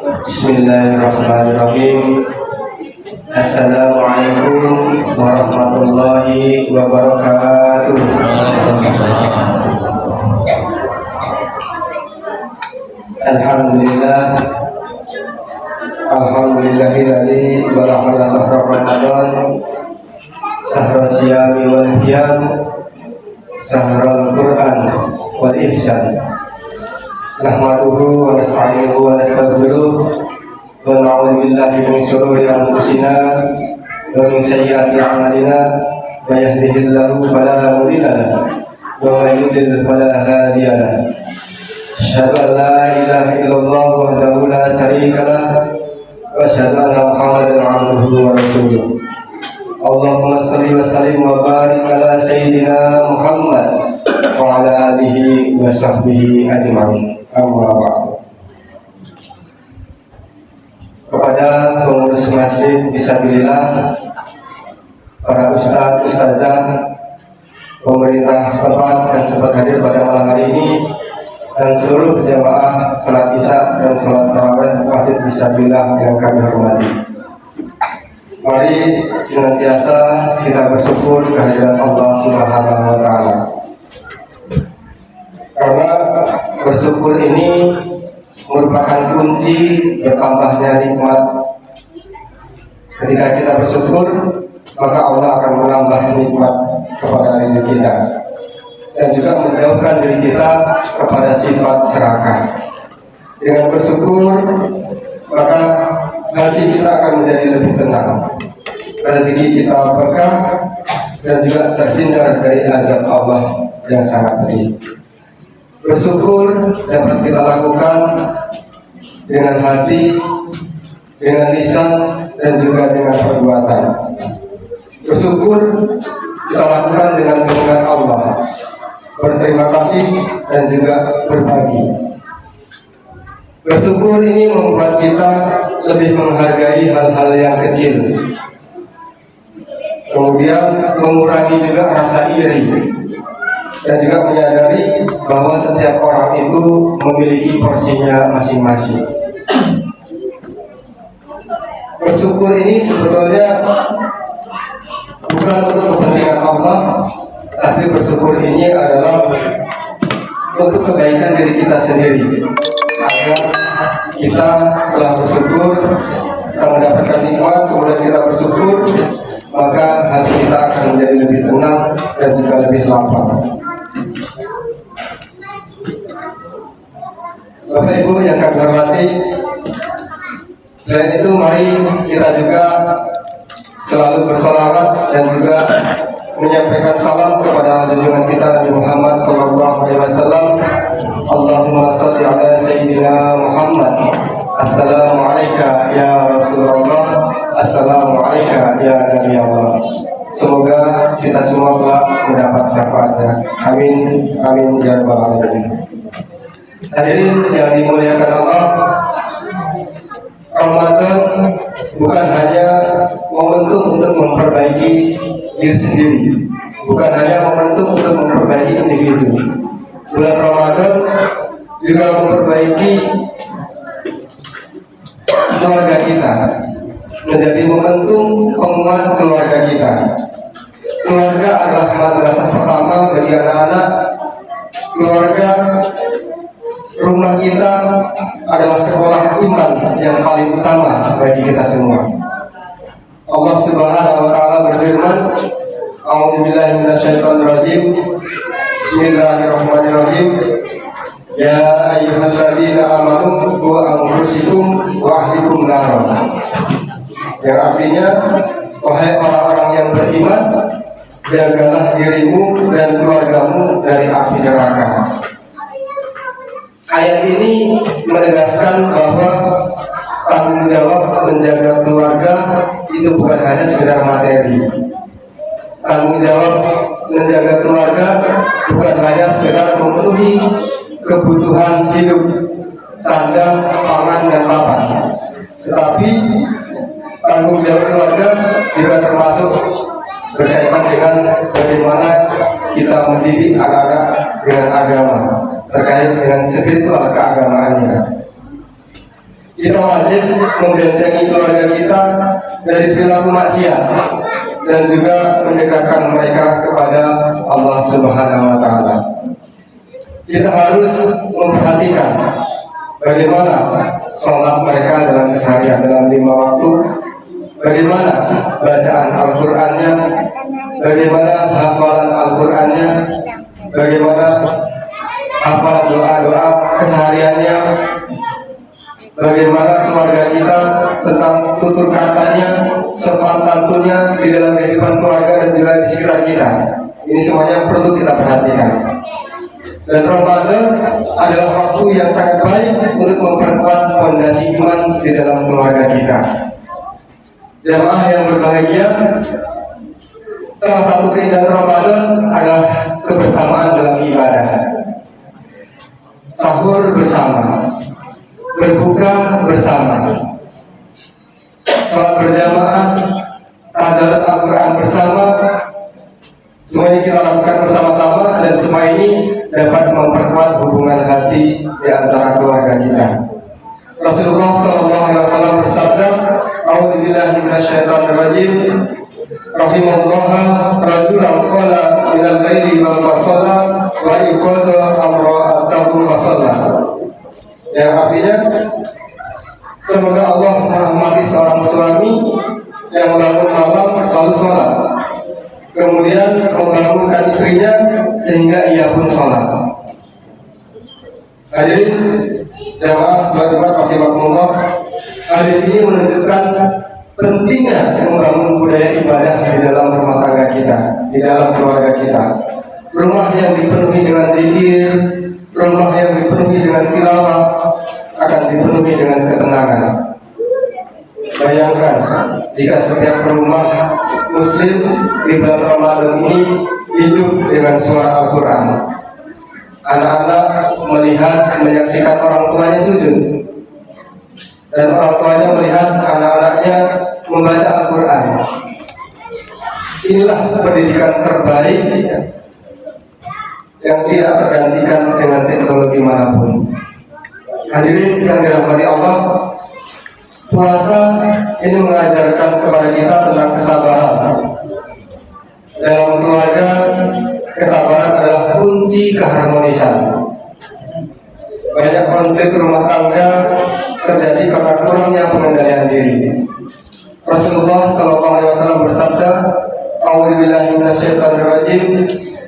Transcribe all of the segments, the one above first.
Bismillahirrahmanirrahim. Assalamualaikum warahmatullahi wabarakatuh. Alhamdulillah. Alhamdulillahilladzi balaghana sahra Ramadan, sahra siyami wal qiyam, sahra al-Qur'an wal ihsan. Nahmaduhu wa nasta'inuhu wa nastaghfiruh wa na'udzu billahi min shururi anfusina wa min sayyiati a'malina. May yahdihillahu fala mudilla lahu wa may yudlil fala hadiya lahu. Asyhadu an la ilaha illallah wahdahu la syarika lahu wa asyhadu anna Muhammadan 'abduhu wa rasuluh. Allahumma shalli wa sallim wa barik ala sayyidina Muhammad wa ala alihi wa sahbihi ajma'in. Amma ba'du. Kepada pengurus masjid Fisabilillah, para ustaz, ustazah, pemerintah setempat dan sempat hadir pada malam hari ini, dan seluruh jamaah salat Isya dan salat tarawih Masjid Fisabilillah yang kami hormati. Mari senantiasa kita bersyukur kehadiran Allah Subhanahu wa taala. Karena bersyukur ini merupakan kunci bertambahnya nikmat. Ketika kita bersyukur, maka Allah akan menambah nikmat kepada diri kita dan juga menjauhkan diri kita kepada sifat serakah. Dengan bersyukur, maka hati kita akan menjadi lebih tenang, rezeki kita berkah, dan juga terhindar dari azab Allah yang sangat pedih. Bersyukur dapat kita lakukan dengan hati, dengan lisan, dan juga dengan perbuatan. Bersyukur kita lakukan dengan mengingat Allah, berterima kasih, dan juga berbagi. Bersyukur ini membuat kita lebih menghargai hal-hal yang kecil, kemudian mengurangi juga rasa iri, dan juga menyadari bahwa setiap orang itu memiliki porsinya masing-masing. Bersyukur ini sebetulnya bukan untuk kepentingan Allah, tapi bersyukur ini adalah untuk kebaikan diri kita sendiri, agar kita setelah bersyukur, kita mendapatkan nikmat, kemudian kita bersyukur, maka hati kita akan menjadi lebih tenang dan juga lebih lapang. Bapak Ibu yang kami hormati, selain itu mari kita juga selalu bersolawat dan juga menyampaikan salam kepada junjungan kita Nabi Muhammad SAW. Allahumma salli ala Sayyidina Muhammad. Assalamualaikum ya Rasulullah. Assalamualaikum ya Nabi Allah. Semoga kita semua telah mendapat syafaatnya. Amin, amin ya rabbal alamin. Hadirin yang dimuliakan Allah, Ramadan bukan hanya momentum untuk memperbaiki diri sendiri, bukan hanya momentum untuk memperbaiki individu. Bulan Ramadan juga memperbaiki keluarga kita, menjadi momentum penguat keluarga kita. Keluarga adalah madrasah pertama bagi anak-anak. Keluarga, rumah kita adalah sekolah iman yang paling utama bagi kita semua. Allah Subhanahu wa taala berfirman, A'udzubillahi minasyaitonirrajim. Bismillahirrahmanirrahim. Ya ayyuhalladzina amanu qu anfusakum wa ahlikum naran. Yang artinya, wahai orang-orang yang beriman, jagalah dirimu dan keluargamu dari api neraka. Ayat ini menegaskan bahwa tanggung jawab menjaga keluarga itu bukan hanya sekedar materi. Tanggung jawab menjaga keluarga bukan hanya sekedar memenuhi kebutuhan hidup, sandang, pangan, dan papan, tetapi tanggung jawab keluarga juga termasuk berkaitan dengan bagaimana kita mendidik anak-anak dengan agama, terkait dengan spiritual keagamaannya. Kita wajib membentengi keluarga kita dari perilaku maksiat dan juga mendekatkan mereka kepada Allah Subhanahu wa Ta'ala. Kita harus memperhatikan bagaimana sholat mereka dalam keseharian dalam 5 waktu, bagaimana bacaan Al-Qur'annya, bagaimana hafalan Al-Qur'annya, bagaimana hafal doa-doa kesehariannya, bagaimana keluarga kita tentang tutur katanya, sopan santunnya di dalam kehidupan keluarga dan juga di sekitar kita. Ini semuanya perlu kita perhatikan. Dan Ramadan adalah waktu yang sangat baik untuk memperkuat fondasi iman di dalam keluarga kita. Jamaah yang berbahagia, salah satu keindahan Ramadan adalah kebersamaan dalam ibadah. Sahur bersama, berbuka bersama, sholat berjamaah, tadarus Al-Quran bersama, semuanya kita lakukan bersama-sama, dan semua ini dapat memperkuat hubungan hati di antara keluarga kita. Rasulullah SAW bersabda, "A'udzubillahi minasyaitonirrajim. Rahimallahu rajulan qala minal laili wa fasalla wa iqada amra'atahu fasalla." Yang artinya, semoga Allah merahmati seorang suami yang bangun malam lalu sholat, kemudian membangunkan istrinya sehingga ia pun sholat. Hadirin jamaah sholat Jumat rahimakumullah, hadis ini menunjukkan pentingnya membangun budaya ibadah di dalam rumah tangga kita, di dalam keluarga kita. Rumah yang dipenuhi dengan zikir, rumah yang dipenuhi dengan tilawah akan dipenuhi dengan ketenangan. Bayangkan jika setiap rumah Muslim di bulan Ramadan ini hidup dengan suara Al-Quran. Anak-anak melihat, menyaksikan orang tuanya sujud, dan orang tuanya melihat anak-anaknya membaca Al-Quran. Inilah pendidikan terbaik yang tidak tergantikan dengan teknologi manapun. Hadirin yang dirahmati Allah, puasa ini mengajarkan kepada kita tentang kesabaran. Dalam keluarga, kesabaran adalah kunci keharmonisan. Banyak konflik rumah tangga terjadi karena kurangnya pengendalian diri. Rasulullah SAW bersabda, "A'udzubillahi minasyaitonirrajim.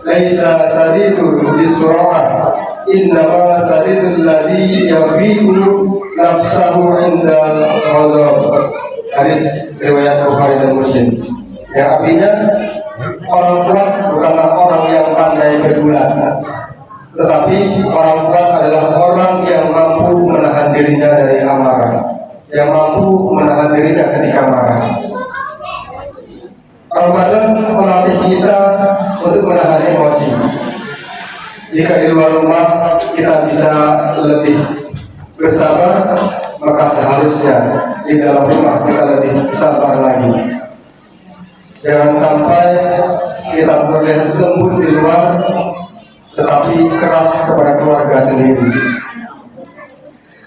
Laisa sadidul bisur'ah, innama sadidul ladzi yafi'u nafsahu indal ghadab." Hadis riwayat Bukhari dan Muslim. Yang artinya, orang kuat bukanlah orang yang pandai bergulat, tetapi orang kuat adalah orang yang mampu menahan dirinya dari amarah, yang mampu menahan dirinya ketika marah. Ramadan melatih kita untuk menahan emosi. Jika di luar rumah kita bisa lebih bersabar, maka seharusnya di dalam rumah kita lebih sabar lagi. Jangan sampai kita terlihat lembut di luar, tetapi keras kepada keluarga sendiri.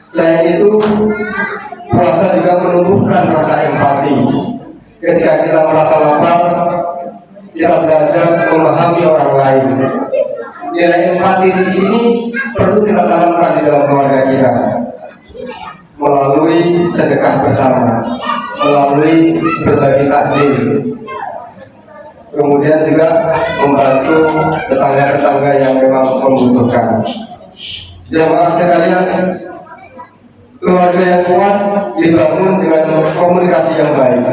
Selain itu, puasa juga menumbuhkan rasa empati. Ketika kita merasa lapar, kita belajar memahami orang lain. Nilai empati di sini perlu kita tanamkan di dalam keluarga kita melalui sedekah bersama, melalui berbagi takjil, kemudian juga membantu tetangga-tetangga yang memang membutuhkan. Jamaah sekalian, keluarga yang kuat dibangun dengan komunikasi yang baik.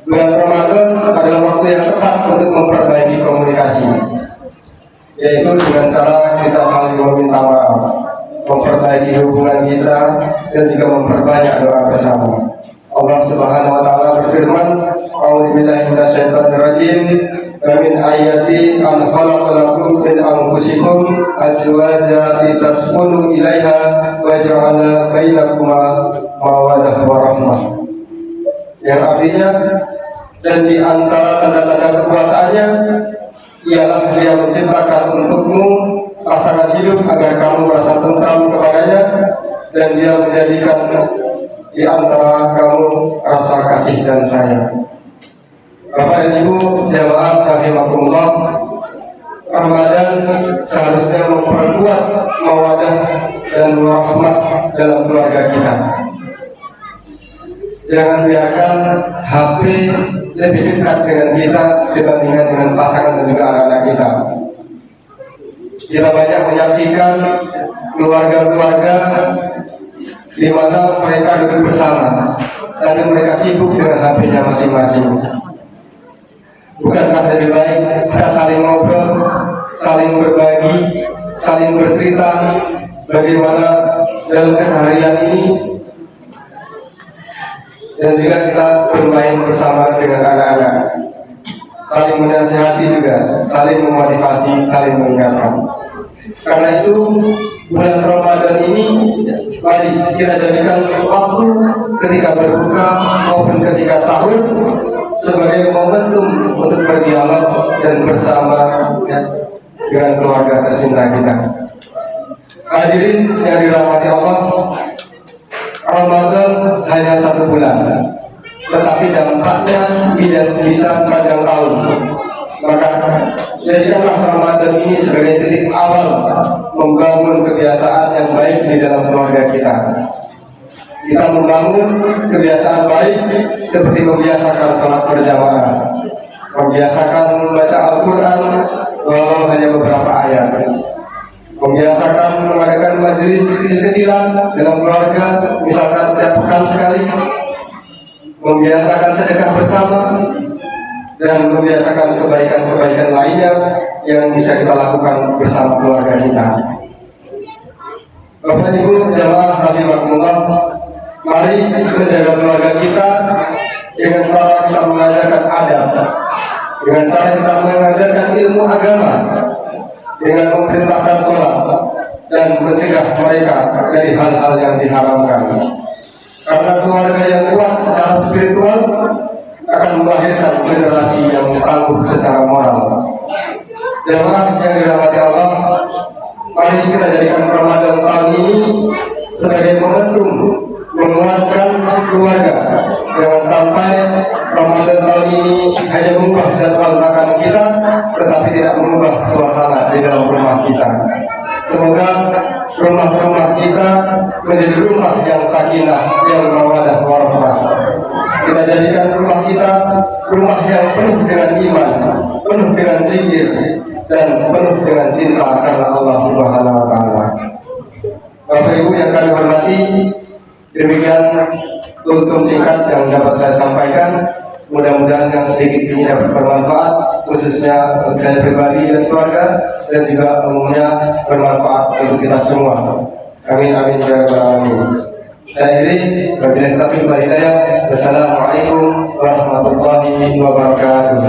Bulan Ramadan adalah waktu yang tepat untuk memperbaiki komunikasi, yaitu dengan cara kita saling meminta maaf, memperbaiki hubungan kita, dan juga memperbanyak doa bersama. Allah Subhanahu wa Ta'ala berfirman, "A'udzubillahi minasyaitonirrajim. Wa min ayati an khalaqalakum min anfusikum azwajan litaskunu ilaiha wa ja'ala bainakum mawaddah wa rahmah." Yang artinya, dan di antara tanda-tanda kekuasaannya ialah Dia menciptakan untukmu pasangan hidup agar kamu merasa tentram kepadanya, dan Dia menjadikan di antara kamu rasa kasih dan sayang. Bapak dan Ibu jamaah rahimakumullah, Ramadan seharusnya memperkuat mawadah dan rahmat dalam keluarga kita. Jangan biarkan HP lebih dekat dengan kita dibandingkan dengan pasangan dan juga anak-anak kita. Kita banyak menyaksikan keluarga-keluarga di mana mereka duduk bersama, tapi mereka sibuk dengan HP-nya masing-masing. Bukankah lebih baik kita saling ngobrol, saling berbagi, saling bercerita bagaimana dalam keseharian ini, dan juga kita bermain bersama dengan anak-anak, saling menasihati juga, saling memotivasi, saling mengingatkan. Karena itu bulan Ramadan ini mari kita jadikan waktu ketika berbuka maupun ketika sahur sebagai momentum untuk berdialog dan bersama dengan keluarga tercinta kita. Hadirin yang dirahmati Allah, Ramadan hanya 1 bulan, tetapi dampaknya bisa sepanjang tahun. Maka jadikanlah Ramadan ini sebagai titik awal membangun kebiasaan yang baik di dalam keluarga kita. Kita membangun kebiasaan baik seperti membiasakan sholat berjamaah, membiasakan membaca Al-Quran walau hanya beberapa ayat, membiasakan mengadakan majelis kecil-kecilan dalam keluarga, misalkan setiap pekan sekali, membiasakan sedekah bersama, dan membiasakan kebaikan-kebaikan lainnya yang bisa kita lakukan bersama keluarga kita. Bapak Ibu jamaah rahimakumullah, mari menjaga keluarga kita dengan cara kita mengajarkan adab, dengan cara kita mengajarkan ilmu agama, dengan memerintahkan sholat dan mencegah mereka dari hal-hal yang diharamkan. Karena keluarga yang kuat secara spiritual akan melahirkan generasi yang tangguh secara moral. Jemaah yang dirahmati Allah, mari kita jadikan Ramadan tahun ini sebagai momentum menguatkan keluarga. Jangan sampai Ramadan tahun ini hanya mengubah jadwal makan kita, tetapi tidak mengubah suasana di dalam rumah kita. Semoga rumah-rumah kita menjadi rumah yang sakinah, yang mawaddah warahmah. Kita jadikan rumah kita rumah yang penuh dengan iman, penuh dengan zikir, dan penuh dengan cinta karena Allah Subhanahu wa Ta'ala. Bapak Ibu yang kami hormati, demikian tutur singkat yang dapat saya sampaikan. Mudah-mudahan yang sedikit ini dapat bermanfaat, khususnya untuk saya pribadi dan keluarga, dan juga umumnya bermanfaat untuk kita semua. Amin amin ya rabbal alamin. Saya ini wabillahi taufiq wal hidayah. Wassalamualaikum warahmatullahi wabarakatuh.